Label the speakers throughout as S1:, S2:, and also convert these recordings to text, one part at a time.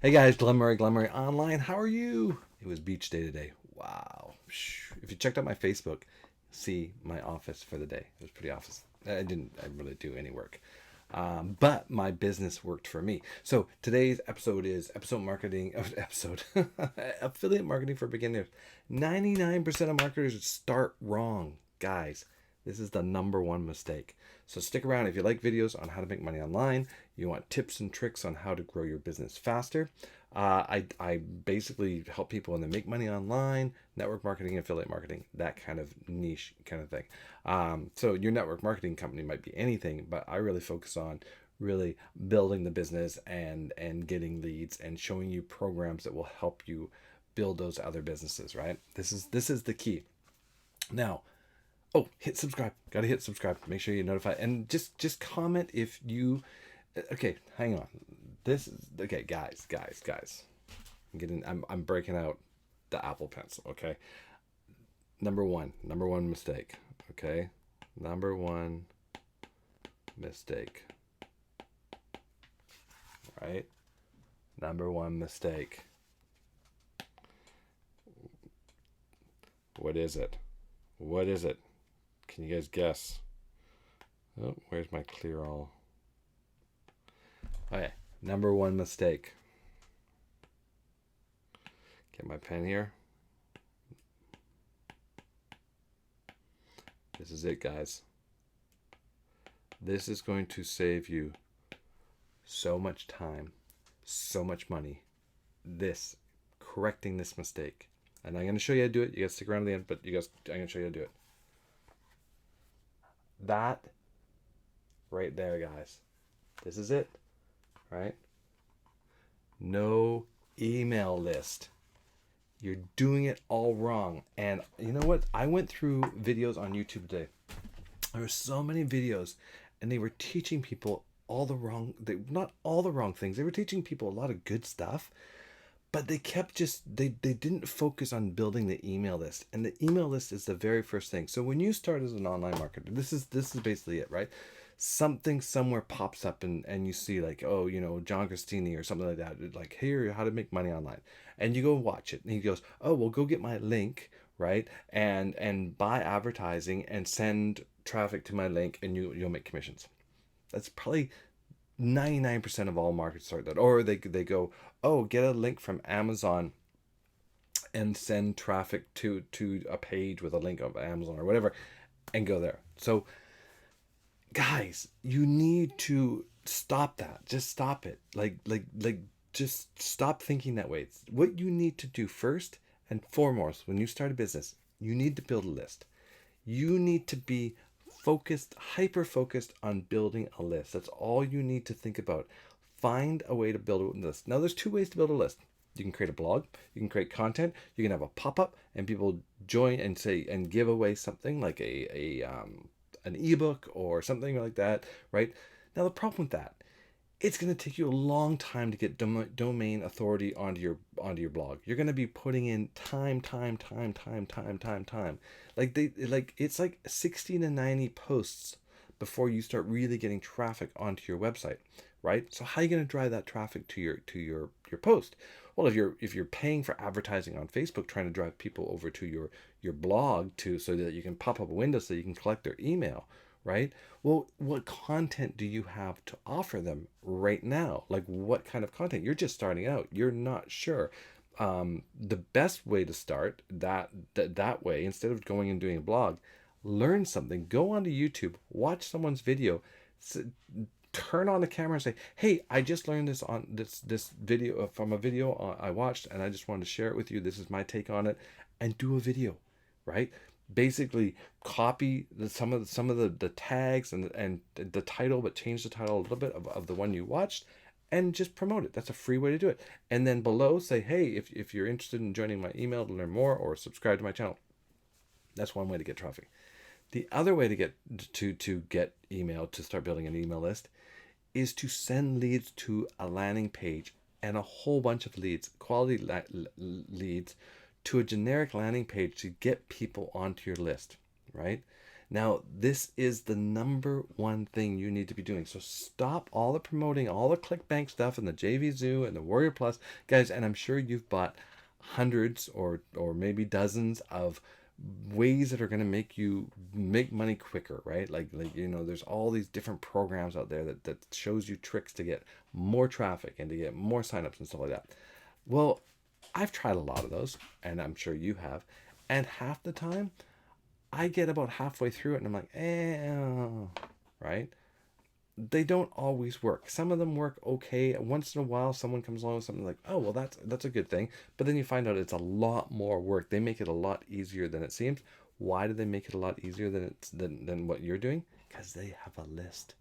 S1: Hey guys, Glen Murray, Glen Murray Online. How are you? It was beach day today. Wow. If you checked out my Facebook, see my office for the day. It was pretty office. I really do any work. But my business worked for me. So today's episode is episode marketing, episode affiliate marketing for beginners. 99% of marketers start wrong, guys. This is the number one mistake. So stick around if you like videos on how to make money online. You want tips and tricks on how to grow your business faster. I basically help people when they make money online, network marketing, affiliate marketing, that kind of niche kind of thing. So your network marketing company might be anything, but I really focus on really building the business and getting leads and showing you programs that will help you build those other businesses. Right? This is the key. Now, oh, hit subscribe. Got to hit subscribe. Make sure you notify and just comment if you. Okay, hang on. This is okay, guys. I'm breaking out the Apple Pencil. Okay, number one mistake. Okay, number one mistake. Right, number one mistake. What is it? What is it? Can you guys guess? Oh, where's my clear all? Okay, number one mistake. Get my pen here. This is it, guys. This is going to save you so much time, so much money. Correcting this mistake. And I'm going to show you how to do it. You guys stick around to the end, but I'm going to show you how to do it. That right there, guys. This is it, right? No email list. You're doing it all wrong. And you know what? I went through videos on YouTube today. There were so many videos, and they were teaching people not all the wrong things. They were teaching people a lot of good stuff, but they didn't focus on building the email list. And the email list is the very first thing. So when you start as an online marketer, this is basically it, right? Something somewhere pops up and you see like, oh, John Christini or something like that, like, here, how to make money online. And you go watch it. And he goes, oh, well, go get my link, right? And buy advertising and send traffic to my link and you'll make commissions. That's probably 99% of all markets start that. Or they go, oh, get a link from Amazon and send traffic to a page with a link of Amazon or whatever and go there. So guys, you need to stop that. Just stop it. Just stop thinking that way. What you need to do first and foremost when you start a business, you need to build a list. You need to be focused, hyper focused on building a list. That's all you need to think about. Find a way to build a list. Now, there's two ways to build a list. You can create a blog, you can create content, you can have a pop-up and people join and say and give away something like an ebook or something like that, right? Now, the problem with that, it's going to take you a long time to get domain authority onto your blog. You're going to be putting in time. It's like 60 to 90 posts before you start really getting traffic onto your website, right? So how are you going to drive that traffic to your post? Well, if you're paying for advertising on Facebook, trying to drive people over to your blog so that you can pop up a window so you can collect their email, right? Well, what content do you have to offer them right now? Like, what kind of content? You're just starting out. You're not sure. The best way to start that way, instead of going and doing a blog, learn something. Go onto YouTube, watch someone's video, turn on the camera and say, hey, I just learned this on this video from a video I watched, and I just wanted to share it with you. This is my take on it, and do a video, right? Basically copy some of the tags and the title, but change the title a little bit of the one you watched and just promote it. That's a free way to do it. And then below say, hey, if you're interested in joining my email to learn more or subscribe to my channel. That's one way to get traffic. The other way to get email, to start building an email list, is to send leads to a landing page and a whole bunch of leads, quality leads, to a generic landing page to get people onto your list, right? Now, this is the number one thing you need to be doing. So stop all the promoting, all the ClickBank stuff and the JV Zoo and the Warrior Plus, guys. And I'm sure you've bought hundreds or maybe dozens of ways that are going to make you make money quicker, right? Like there's all these different programs out there that shows you tricks to get more traffic and to get more signups and stuff like that. Well, I've tried a lot of those, and I'm sure you have, and half the time I get about halfway through it and I'm like, right? They don't always work. Some of them work okay. Once in a while, someone comes along with something like, oh, well, that's a good thing. But then you find out it's a lot more work. They make it a lot easier than it seems. Why do they make it a lot easier than what you're doing? Because they have a list.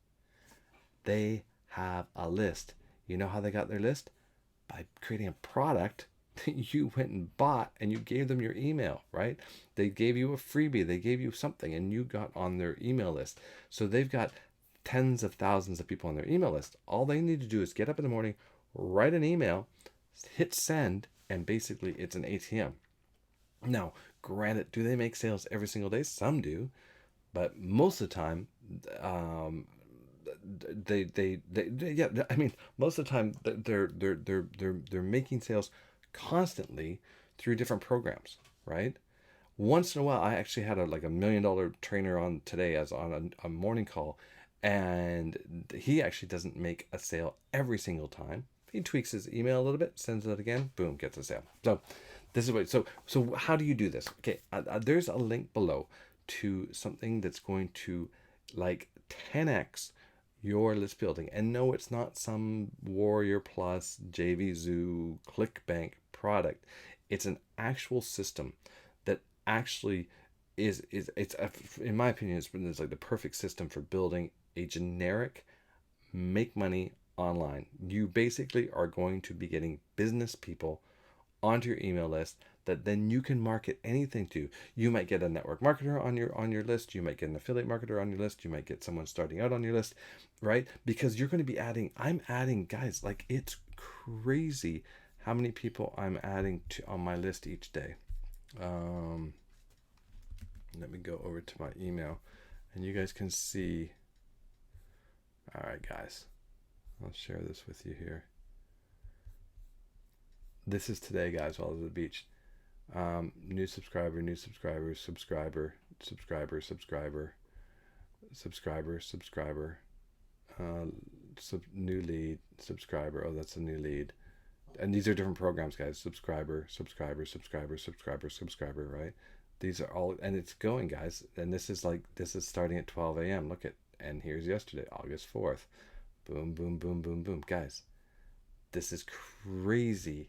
S1: They have a list. You know how they got their list? By creating a product that you went and bought and you gave them your email, right? They gave you a freebie, they gave you something, and you got on their email list. So they've got tens of thousands of people on their email list. All they need to do is get up in the morning, write an email, hit send, and basically it's an ATM. Now, granted, do they make sales every single day? Some do, but most of the time, um, yeah, I mean, most of the time they're making sales constantly through different programs, right? Once in a while, I actually had a $1 million trainer on today as on a morning call, and he actually doesn't make a sale every single time. He tweaks his email a little bit, sends it again, boom, gets a sale. So this is what. So how do you do this? Okay, there's a link below to something that's going to like 10x your list building. And no, it's not some Warrior Plus, JV Zoo, ClickBank product. It's an actual system that actually in my opinion, it's like the perfect system for building a generic make money online. You basically are going to be getting business people onto your email list that then you can market anything to. You might get a network marketer on your list, you might get an affiliate marketer on your list, you might get someone starting out on your list, right? Because you're going to be I'm adding, guys, like it's crazy how many people I'm adding to on my list each day. Let me go over to my email and you guys can see. All right, guys, I'll share this with you here. This is today, guys, while I was at the beach. New subscriber, new lead, subscriber. Oh, that's a new lead. And these are different programs, guys. Subscriber, right? These are all, and it's going, guys. And this is starting at 12 a.m. Look at, and here's yesterday, August 4th. Boom, boom, boom, boom, boom. Guys, this is crazy,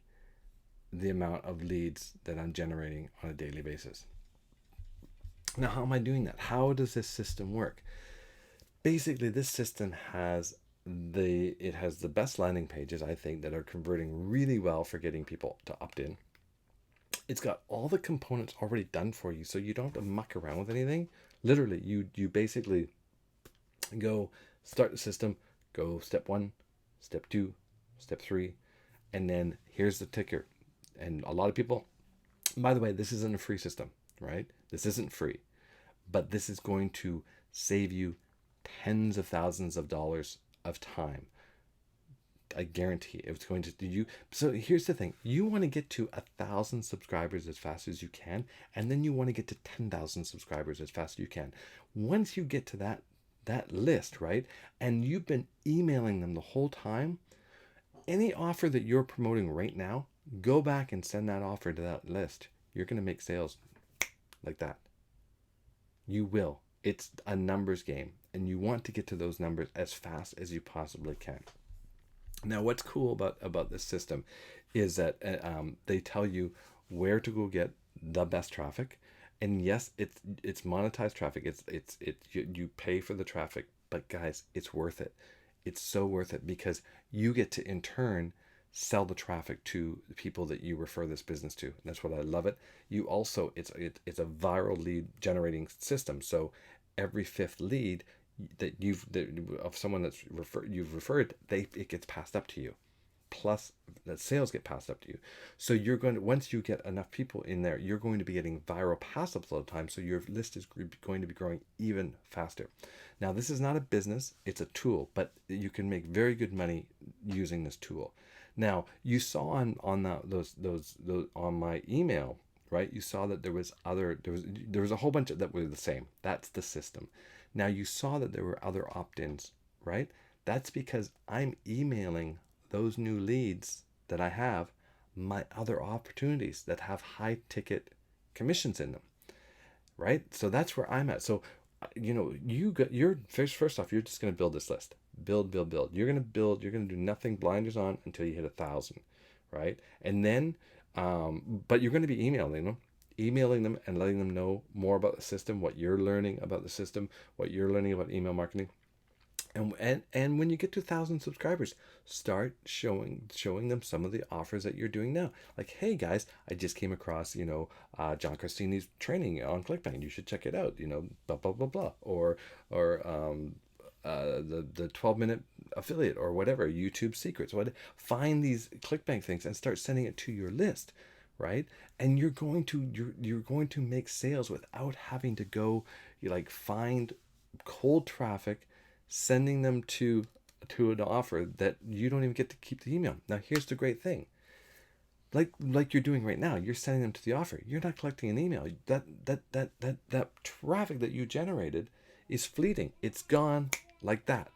S1: the amount of leads that I'm generating on a daily basis. Now, how am I doing that? How does this system work? Basically, this system has the best landing pages, I think, that are converting really well for getting people to opt in. It's got all the components already done for you, so you don't have to muck around with anything. Literally, you basically go start the system, go step 1, step 2, step 3, and then here's the ticker. And a lot of people, by the way, this isn't a free system, right? This isn't free, but this is going to save you tens of thousands of dollars of time. I guarantee it's going to do you. So here's the thing: you want to get to 1,000 subscribers as fast as you can, and then you want to get to 10,000 subscribers as fast as you can. Once you get to that list, right, and you've been emailing them the whole time, any offer that you're promoting right now, go back and send that offer to that list. You're going to make sales like that. You will. It's a numbers game, and you want to get to those numbers as fast as you possibly can. Now, what's cool about this system is that they tell you where to go get the best traffic, and yes, it's monetized traffic. You pay for the traffic, but guys, it's worth it. It's so worth it because you get to in turn sell the traffic to the people that you refer this business to. And that's what I love it. You also it's a viral lead generating system. So every fifth lead that of someone you've referred, it gets passed up to you. plus that sales get passed up to you. So you're going to, once you get enough people in there, you're going to be getting viral pass-ups all the time. So your list is going to be growing even faster. Now, this is not a business, it's a tool, but you can make very good money using this tool. Now, you saw on those on my email, right? You saw that there was a whole bunch that were the same. That's the system. Now you saw that there were other opt-ins, right? That's because I'm emailing those new leads that I have my other opportunities that have high ticket commissions in them, right? So that's where I'm at. So you're first off, you're just going to build this list. Build. You're going to do nothing blinders on until you hit 1,000, right? And then but you're going to be emailing them and letting them know more about the system, what you're learning about the system, what you're learning about email marketing. And when you get to 1,000 subscribers, start showing them some of the offers that you're doing now. Like, hey guys, I just came across John Cristini's training on ClickBank. You should check it out. Blah blah blah blah. Or the 12-minute affiliate or whatever, YouTube secrets. Find these ClickBank things and start sending it to your list, right? And you're going to make sales without having to go find cold traffic, sending them to an offer that you don't even get to keep the email. Now here's the great thing. Like you're doing right now, you're sending them to the offer. You're not collecting an email. That traffic that you generated is fleeting. It's gone like that,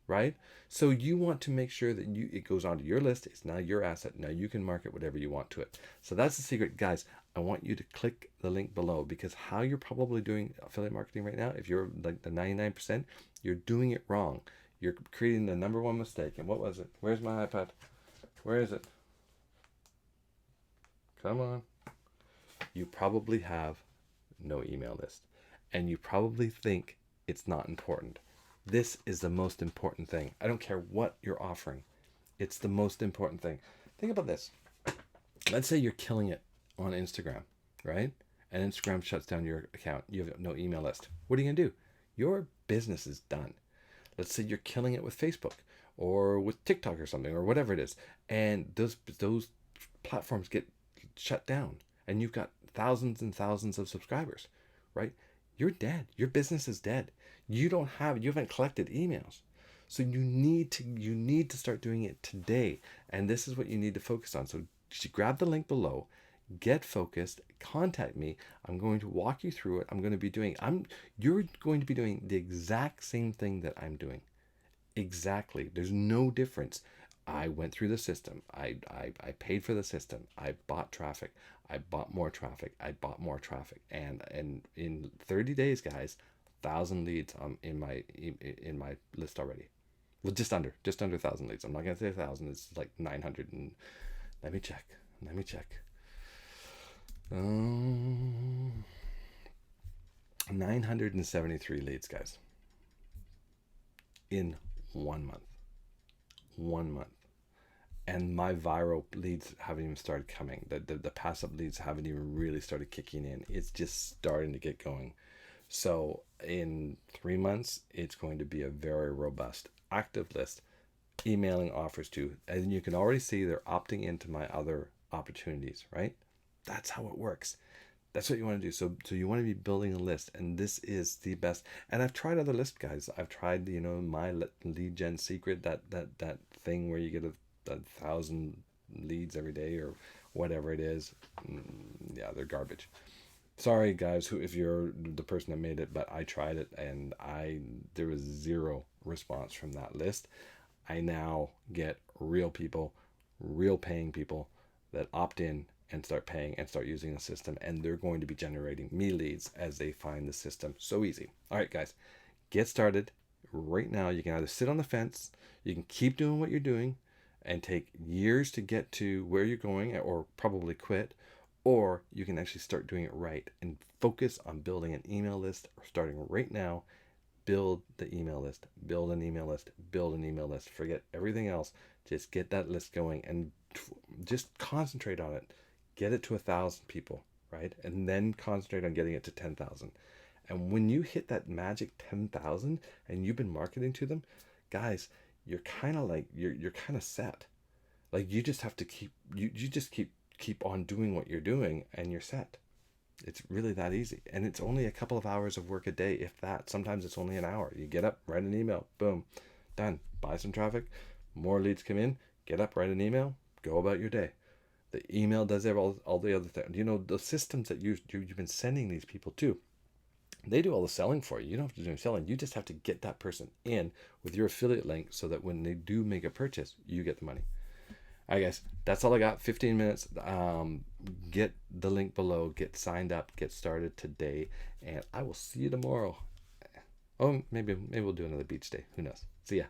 S1: right? So you want to make sure that it goes onto your list. It's now your asset. Now you can market whatever you want to it. So that's the secret, guys. I want you to click the link below, because how you're probably doing affiliate marketing right now, if you're like the 99%, you're doing it wrong. You're creating the number one mistake. And what was it? Where's my iPad? Where is it? Come on. You probably have no email list, and you probably think it's not important. This is the most important thing. I don't care what you're offering. It's the most important thing. Think about this. Let's say you're killing it on Instagram, right? And Instagram shuts down your account. You have no email list. What are you going to do? Your business is done. Let's say you're killing it with Facebook or with TikTok or something or whatever it is. And those platforms get shut down and you've got thousands and thousands of subscribers, right? You're dead. Your business is dead. You haven't collected emails. So you need to start doing it today. And this is what you need to focus on. So grab the link below, get focused, contact me. I'm going to walk you through it. You're going to be doing the exact same thing that I'm doing. Exactly. There's no difference. I went through the system. I paid for the system. I bought traffic. I bought more traffic. I bought more traffic. And in 30 days, guys, 1,000 leads in my list already. Well, just under 1,000 leads. I'm not gonna say 1,000. It's like 900 and let me check. 973 leads, guys, in 1 month. 1 month. And my viral leads haven't even started coming. The passive leads haven't even really started kicking in. It's just starting to get going. So in 3 months, it's going to be a very robust active list, emailing offers to, and you can already see they're opting into my other opportunities, right? That's how it works. That's what you want to do. So you want to be building a list, and this is the best. And I've tried other list guys. I've tried, my lead gen secret, that thing where you get 1,000 leads every day or whatever it is. Yeah, they're garbage. Sorry guys, if you're the person that made it, but I tried it and there was zero response from that list. I now get real people, real paying people that opt in and start paying and start using the system, and they're going to be generating me leads as they find the system. So easy. All right, guys, get started right now. You can either sit on the fence, you can keep doing what you're doing and take years to get to where you're going, or probably quit, or you can actually start doing it right and focus on building an email list, or starting right now. Build the email list, build an email list, build an email list. Forget everything else. Just get that list going and just concentrate on it. Get it to 1,000 people, right? And then concentrate on getting it to 10,000. And when you hit that magic 10,000 and you've been marketing to them, guys, you're kind of set. Like you just have to keep on doing what you're doing and you're set. It's really that easy. And it's only a couple of hours of work a day, if that. Sometimes it's only an hour. You get up, write an email, boom, done. Buy some traffic, more leads come in, get up, write an email, go about your day. The email does all the other things. You know, the systems that you've been sending these people to, they do all the selling for you. You don't have to do any selling. You just have to get that person in with your affiliate link so that when they do make a purchase, you get the money. All right, guys, that's all I got. 15 minutes. Get the link below. Get signed up. Get started today. And I will see you tomorrow. Oh, maybe we'll do another beach day. Who knows? See ya.